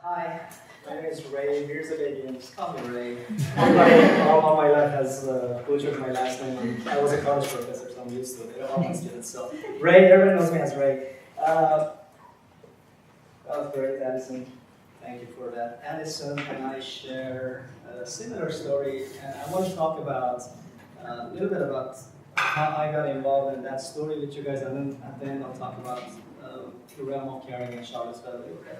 Hi, my name is Ray Mirzabegian. Just call me Ray. All my life has butchered my last name. I was a college professor, so I'm used to it. All my students. So Ray, everyone knows me as Ray. That was great, Addison. Thank you for that. Addison and I share a similar story, and I want to talk about a little bit about how I got involved in that story with you guys, and then at the end I'll talk about the realm of caring in Charlottesville a little bit.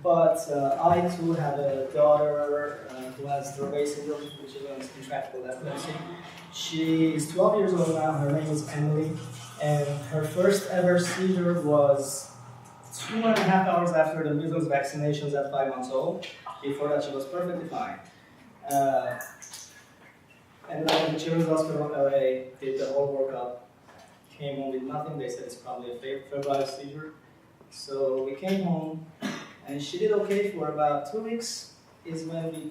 But I too have a daughter who has Ray syndrome, which is an intractable epilepsy. She is 12 years old now. Her name is Emily, and her first ever seizure was 2.5 hours after the measles vaccinations at 5 months old. Before that, she was perfectly fine. And then the Children's Hospital in LA did the whole workup, came home with nothing. They said it's probably a febrile seizure. So we came home, and she did okay for about 2 weeks, is when we,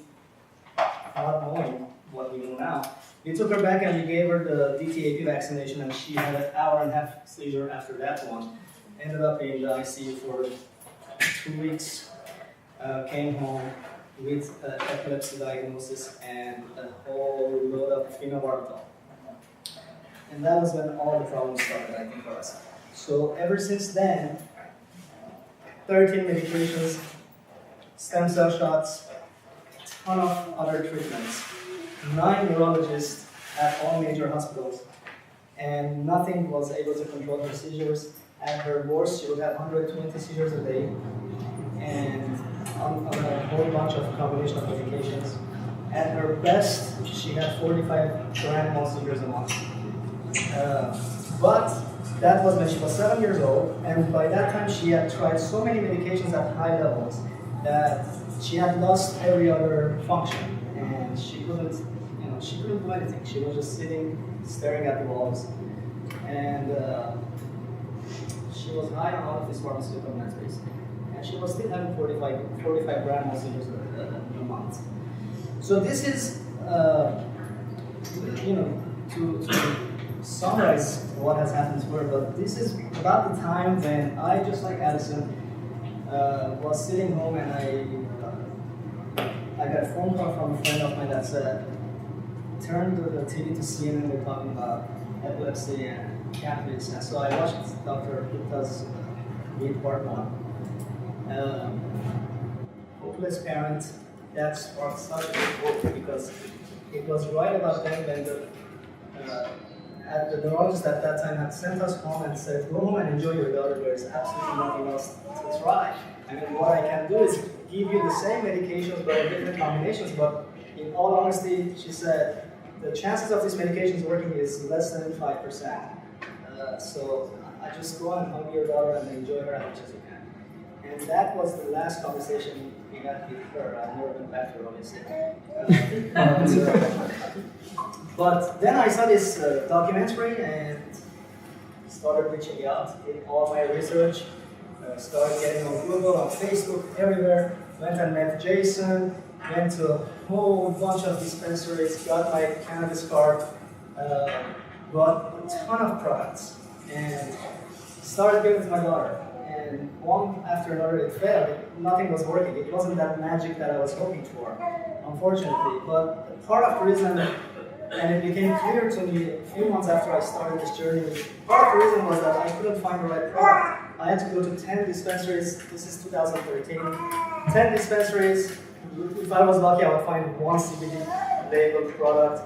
not knowing what we know now, we took her back and we gave her the DTaP vaccination, and she had an hour-and-a-half seizure after that one. Ended up in the ICU for 2 weeks, came home with epilepsy diagnosis and a whole load of phenobarbital. And that was when all the problems started, I think, for us. So ever since then, 13 medications, stem cell shots, ton of other treatments, 9 neurologists at all major hospitals, and nothing was able to control her seizures. At her worst, she would have 120 seizures a day, and on a whole bunch of combination of medications. At her best, she had 45 grand mal seizures a month. But that was when she was 7 years old, and by that time she had tried so many medications at high levels that she had lost every other function, and she couldn't do anything. She was just sitting, staring at the walls, and she was high on all of these pharmaceutical medicines, and she was still having 45 grand mal seizures a month. So this is, to summarize what has happened to her, but this is about the time when I, just like Addison, was sitting home, and I got a phone call from a friend of mine that said, turn the TV to CNN, they're talking about epilepsy and catholics, and so I watched Dr. Gupta's Read Part 1. Hopeless Parent, that sparked such a hope, because it was right about then when the neurologist at that time had sent us home and said, go home and enjoy your daughter, there is absolutely nothing else to try. I mean, what I can do is give you the same medications but in different combinations, but in all honesty, she said, the chances of these medications working is less than 5%. So I just go and hug your daughter and enjoy her as much as you can. And that was the last conversation we had with her. I never went back to her, obviously. But then I saw this documentary and started reaching out, did all my research, started getting on Google, on Facebook, everywhere. Went and met Jason, went to a whole bunch of dispensaries, got my cannabis card, bought a ton of products, and started giving it to my daughter. And one after another it failed. Nothing was working. It wasn't that magic that I was hoping for, unfortunately. But part of the reason, and it became clear to me a few months after I started this journey, part of the reason was that I couldn't find the right product. I had to go to 10 dispensaries. This is 2013. 10 dispensaries. If I was lucky, I would find one CBD labeled product.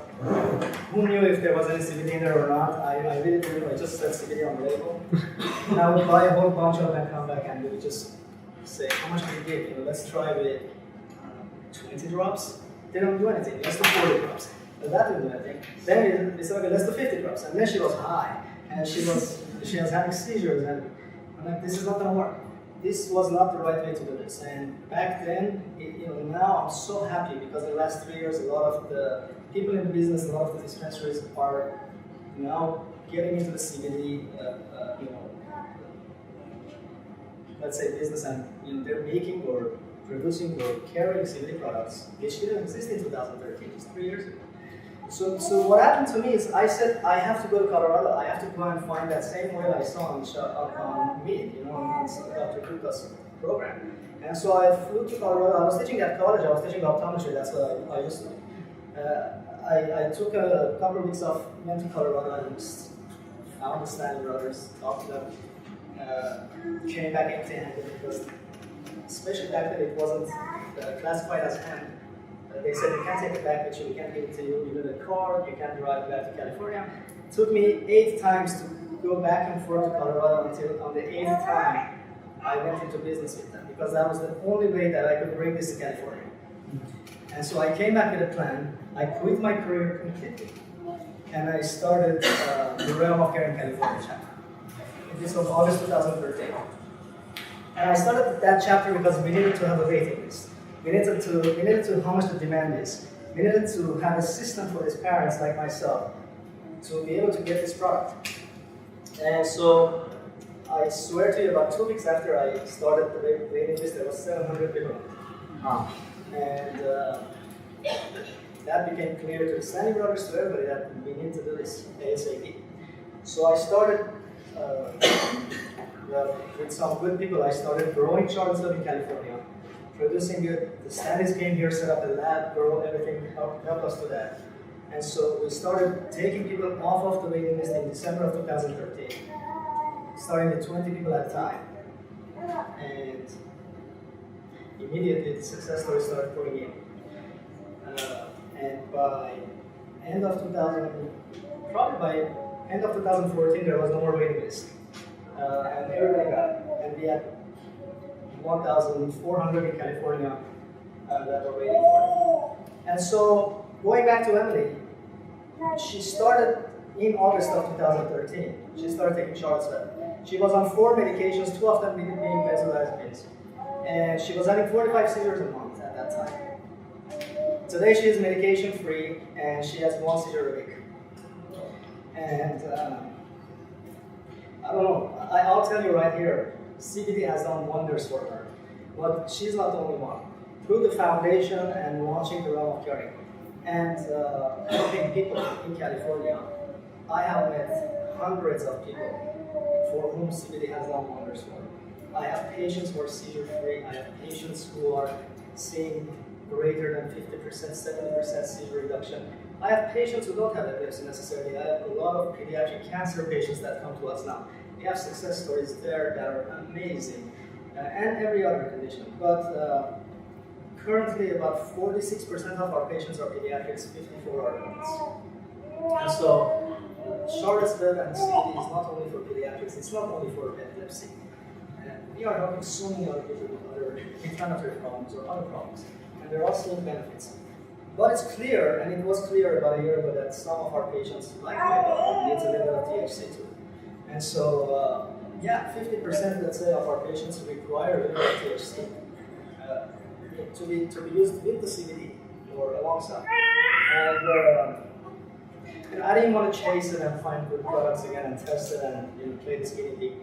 Who knew if there was any CBD in there or not? I really didn't know. I just said CBD on the label. And I would buy a whole bunch of them and come back and we would just say, how much can you give? Let's try with 20 drops. They don't do anything. Let's do 40 drops. But that didn't do anything. Then we said, okay, let's do 50 drops. And then she was high. And she was having seizures. And I'm like, this is not going to work. This was not the right way to do this. And back then, now I'm so happy because in the last 3 years, a lot of the people in the business, a lot of the dispensaries are now getting into the CBD, let's say business, and they're making or producing or carrying CBD products, which didn't exist in 2013, just 3 years ago. So what happened to me is I said I have to go to Colorado. I have to go and find that same whale I saw on Meet, on Dr. Gupta's program. And so I flew to Colorado. I was teaching at college. I was teaching optometry. That's what I used to do. I took a couple of weeks off, went to Colorado, and just found the Stanley brothers, talked to them, came back empty-handed because, especially back then, it wasn't classified as hand. They said you can't take it back with you, we can't give it to you, you need a car, you can't drive back to California. It took me 8 times to go back and forth to Colorado until on the 8th time I went into business with them because that was the only way that I could bring this to California. And so I came back with a plan. I quit my career completely and I started the Realm of Care in California chapter. This was August 2013. And I started that chapter because we needed to have a waiting list. We needed to how much the demand is. We needed to have a system for these parents like myself to be able to get this product. And so I swear to you, about 2 weeks after I started the waiting list, there was 700 people. And that became clear to the Stanley brothers, to everybody, that we need to do this ASAP. So I started, with some good people, I started growing Charlottesville in California. Producing good. The Stanleys came here, set up a lab, grow everything, help us do that. And so we started taking people off of the waiting list in December of 2013, starting with 20 people at a time. And immediately the success story started pouring in. And by end of 2014, there was no more waiting list. And everybody got it. And we had 1,400 in California that were waiting for it. And so, going back to Emily, she started in August of 2013. She started taking Charlottesville. She was on 4 medications, 2 of them being benzodiazepines. And she was having 45 seizures a month at that time. Today she is medication free and she has 1 seizure a week. And I don't know, I'll tell you right here, CBD has done wonders for her, but she's not the only one. Through the foundation and launching the Realm of Caring and helping people in California, I have met hundreds of people for whom CBD has done wonders for. I have patients who are seizure-free. I have patients who are seeing greater than 50%, 70% seizure reduction. I have patients who don't have epilepsy necessarily. I have a lot of pediatric cancer patients that come to us now. We have success stories there that are amazing, and every other condition. But currently, about 46% of our patients are pediatrics, 54 are adults. And so, Charlottesville and CBD is not only for pediatrics, it's not only for epilepsy. We are helping so many other people with other inflammatory problems or other problems, and they're all seeing benefits. But it's clear, and it was clear about a year ago, that some of our patients, like my daughter, needs a little bit of THC too. And so, 50%, let's say, of our patients require a little bit of THC to be used with the CBD or alongside. And I didn't want to chase it and find good products again and test it and play this guinea pig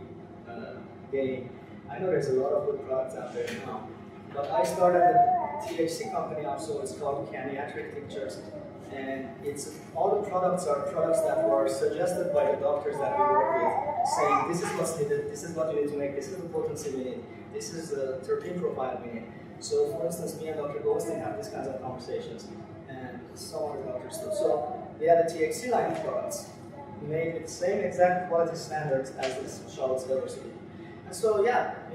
game. I know there's a lot of good products out there now, but I started a THC company also. It's called Caniatric Tinctures. And all the products are products that were suggested by the doctors that we work with, saying this is what's needed, this is what you need to make, this is the potency we need, this is the terpene profile we need. So for instance, me and Dr. Goldstein have these kinds of conversations, and some other doctors too. So we have a THC line of products made with the same exact quality standards as this Charlottesville or CBD. And so we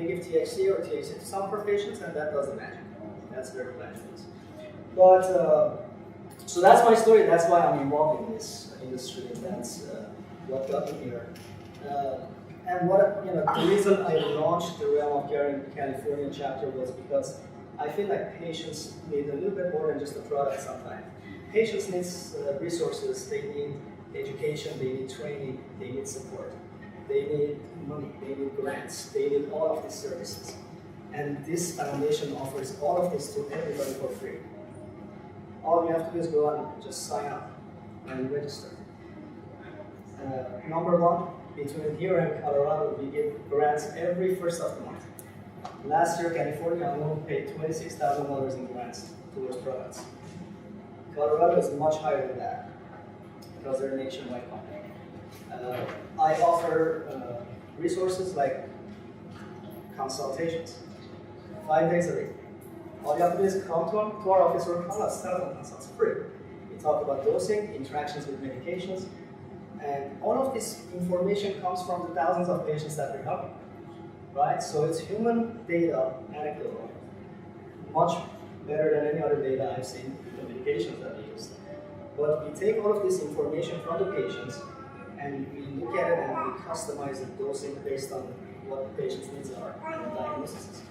give THC or THC to some of our patients, and that does the magic. That's where the magic is. But so that's my story. That's why I'm involved in this industry, and that's what got me here. And the reason I launched the Realm of Caring in California chapter was because I feel like patients need a little bit more than just a product sometimes. Patients need resources. They need education. They need training. They need support. They need money. They need grants. They need all of these services. And this foundation offers all of this to everybody for free. All you have to do is go and just sign up and register. Number 1, between here and Colorado, we give grants every first of the month. Last year, California alone paid $26,000 in grants towards products. Colorado is much higher than that. because they're a nationwide company. I offer resources like consultations, 5 days a week. All you have to do is come to our office or call us, telephone consults, free. We talk about dosing, interactions with medications, and all of this information comes from the thousands of patients that we help, right? So it's human data, anecdotal, much better than any other data I've seen with the medications that we use. But we take all of this information from the patients and we look at it and we customize the dosing based on what the patient's needs are and diagnoses.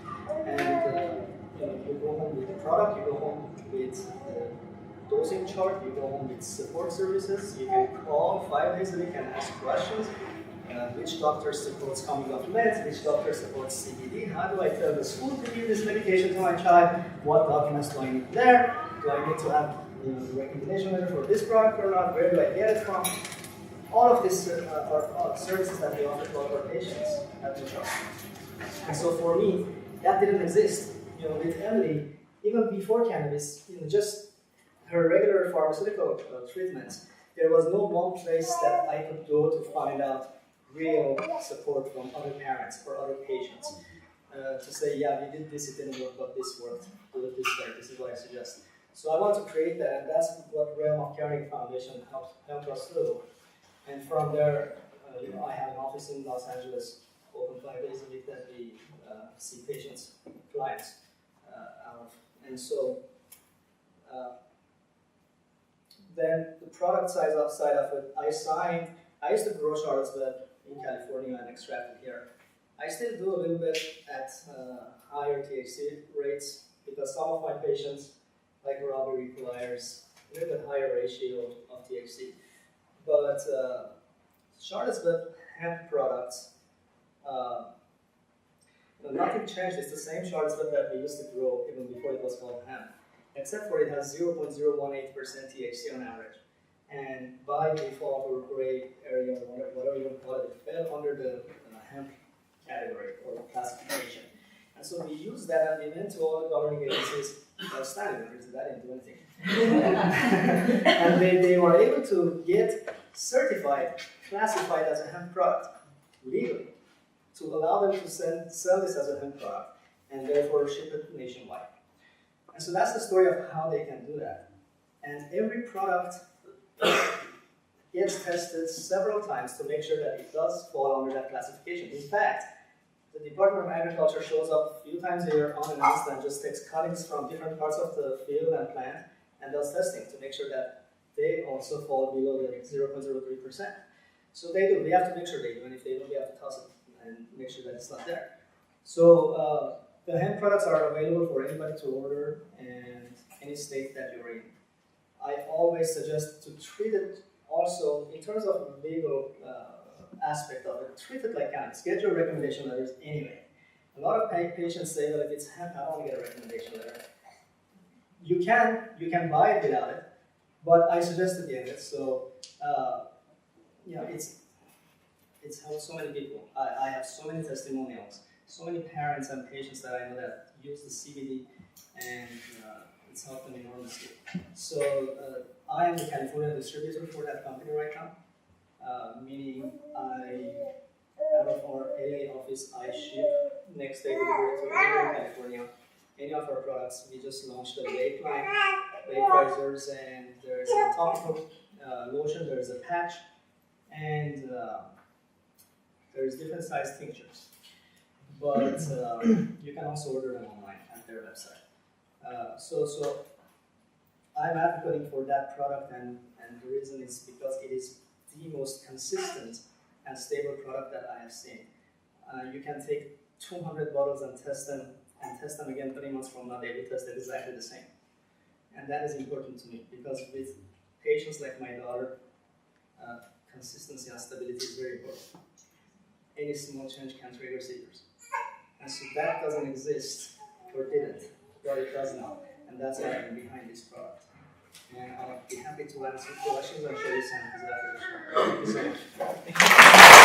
And you go home with the product, you go home with the dosing chart, you go home with support services, you can call 5 days a week and ask questions. Which doctor supports coming off meds, which doctor supports CBD, how do I tell the school to give this medication to my child, what documents do I need there, do I need to have the recommendation letter for this product or not, where do I get it from? All of these are services that we offer to our patients at the shop. And so for me, that didn't exist. With Emily, even before cannabis, just her regular pharmaceutical treatments, there was no one place that I could go to find out real support from other parents or other patients to say, yeah, we did this, it didn't work, but this worked, do it this way, this is what I suggest. So I want to create that, and that's what Realm of Caring Foundation helped us do. And from there, I have an office in Los Angeles, open 5 days a week that we see patients, clients out of. And so then the product side of it, I used to grow Charlottesville in California and extract it here. I still do a little bit at higher THC rates because some of my patients, like Robbie, requires a little bit higher ratio of THC. But Charlottesville hemp products, nothing changed. It's the same Charlottesville that we used to grow even before it was called hemp, except for it has 0.018% THC on average. And by default or gray area, or whatever you call it, it fell under the hemp category or classification. And so we used that and we went to all the governing agencies, standing orders, that didn't do anything. And they were able to get certified, classified as a hemp product, legally, to allow them to sell this as a hemp product and therefore ship it nationwide. And so that's the story of how they can do that. And every product gets tested several times to make sure that it does fall under that classification. In fact, the Department of Agriculture shows up a few times a year unannounced and just takes cuttings from different parts of the field and plant and does testing to make sure that they also fall below the 0.03%. So they do. We have to make sure they do, and if they don't, we have to toss it and make sure that it's not there. So the hemp products are available for anybody to order in any state that you're in. I always suggest to treat it also in terms of legal aspect of it. Treat it like cannabis. Get your recommendation letters anyway. A lot of patients say that if it's hemp, I don't want to get a recommendation letter. You can buy it without it, but I suggest to get it. So it's helped so many people. I have so many testimonials, so many parents and patients that I know that use the CBD and it's helped them enormously. So I am the California distributor for that company right now, meaning out of our LA office, I ship next day delivery to anywhere in California. Any of our products, we just launched a vape line, vaporizers, and there's a topical lotion, there's a patch, and there's different size tinctures. But you can also order them online at their website. So I'm advocating for that product, and the reason is because it is the most consistent and stable product that I have seen. You can take 200 bottles and test them again 3 months from now, they will test it exactly the same. And that is important to me because with patients like my daughter, consistency and stability is very important. Any small change can trigger seizures. And so that doesn't exist or didn't, but it does now. And that's why I'm behind this product. And I'll be happy to answer questions and show you samples after the show. Thank you so much.